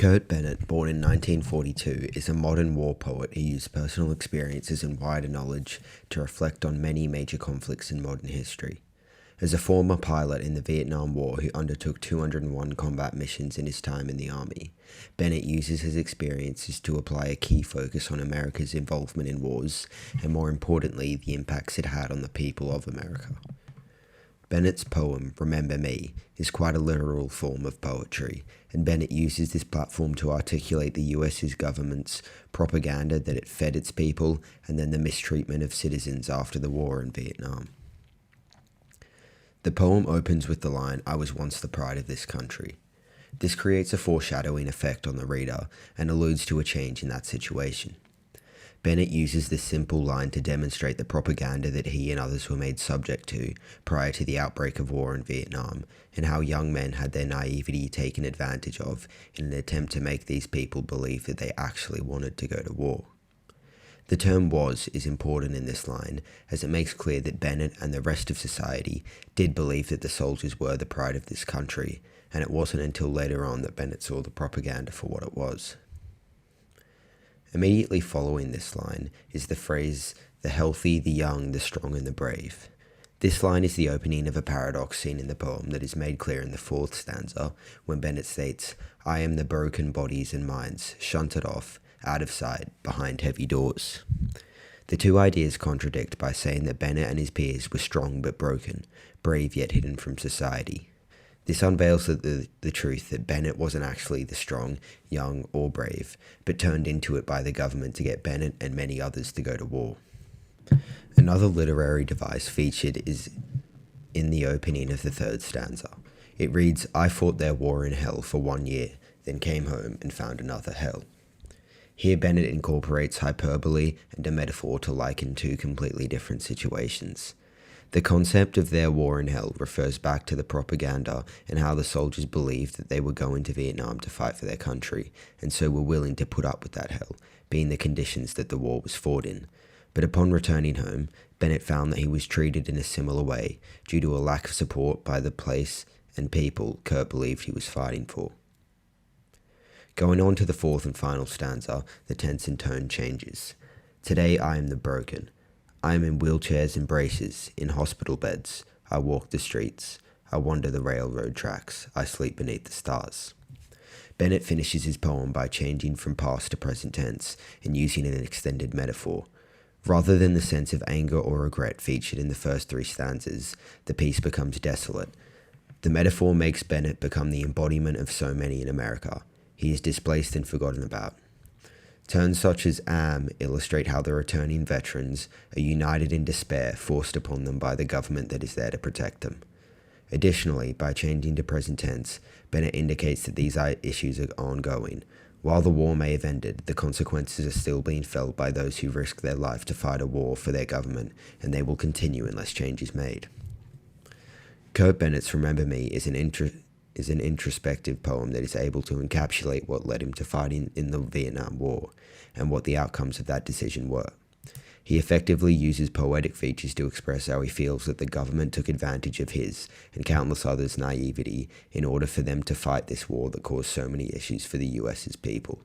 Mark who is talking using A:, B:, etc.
A: Kurt Bennett, born in 1942, is a modern war poet who used personal experiences and wider knowledge to reflect on many major conflicts in modern history. As a former pilot in the Vietnam War who undertook 201 combat missions in his time in the Army, Bennett uses his experiences to apply a key focus on America's involvement in wars, and more importantly, the impacts it had on the people of America. Bennett's poem, Remember Me, is quite a literal form of poetry, and Bennett uses this platform to articulate the US's government's propaganda that it fed its people and then the mistreatment of citizens after the war in Vietnam. The poem opens with the line, "I was once the pride of this country." This creates a foreshadowing effect on the reader and alludes to a change in that situation. Bennett uses this simple line to demonstrate the propaganda that he and others were made subject to prior to the outbreak of war in Vietnam, and how young men had their naivety taken advantage of in an attempt to make these people believe that they actually wanted to go to war. The term "was" is important in this line, as it makes clear that Bennett and the rest of society did believe that the soldiers were the pride of this country, and it wasn't until later on that Bennett saw the propaganda for what it was. Immediately following this line is the phrase, "the healthy, the young, the strong, and the brave." This line is the opening of a paradox seen in the poem that is made clear in the fourth stanza, when Bennett states, "I am the broken bodies and minds, shunted off, out of sight, behind heavy doors." The two ideas contradict by saying that Bennett and his peers were strong but broken, brave yet hidden from society. This unveils the truth that Bennett wasn't actually the strong, young, or brave, but turned into it by the government to get Bennett and many others to go to war. Another literary device featured is in the opening of the third stanza. It reads, "I fought their war in hell for 1 year, then came home and found another hell." Here Bennett incorporates hyperbole and a metaphor to liken two completely different situations. The concept of their war in hell refers back to the propaganda and how the soldiers believed that they were going to Vietnam to fight for their country, and so were willing to put up with that hell, being the conditions that the war was fought in. But upon returning home, Bennett found that he was treated in a similar way, due to a lack of support by the place and people Kurt believed he was fighting for. Going on to the fourth and final stanza, the tense and tone changes. "Today I am the broken. I am in wheelchairs and braces, in hospital beds. I walk the streets. I wander the railroad tracks. I sleep beneath the stars." Bennett finishes his poem by changing from past to present tense and using an extended metaphor. Rather than the sense of anger or regret featured in the first three stanzas, the piece becomes desolate. The metaphor makes Bennett become the embodiment of so many in America. He is displaced and forgotten about. Terms such as "am" illustrate how the returning veterans are united in despair forced upon them by the government that is there to protect them. Additionally, by changing to present tense, Bennett indicates that these issues are ongoing. While the war may have ended, the consequences are still being felt by those who risk their life to fight a war for their government, and they will continue unless change is made. Kurt Bennett's Remember Me is an introspective poem that is able to encapsulate what led him to fighting in the Vietnam War and what the outcomes of that decision were. He effectively uses poetic features to express how he feels that the government took advantage of his and countless others' naivety in order for them to fight this war that caused so many issues for the US's people.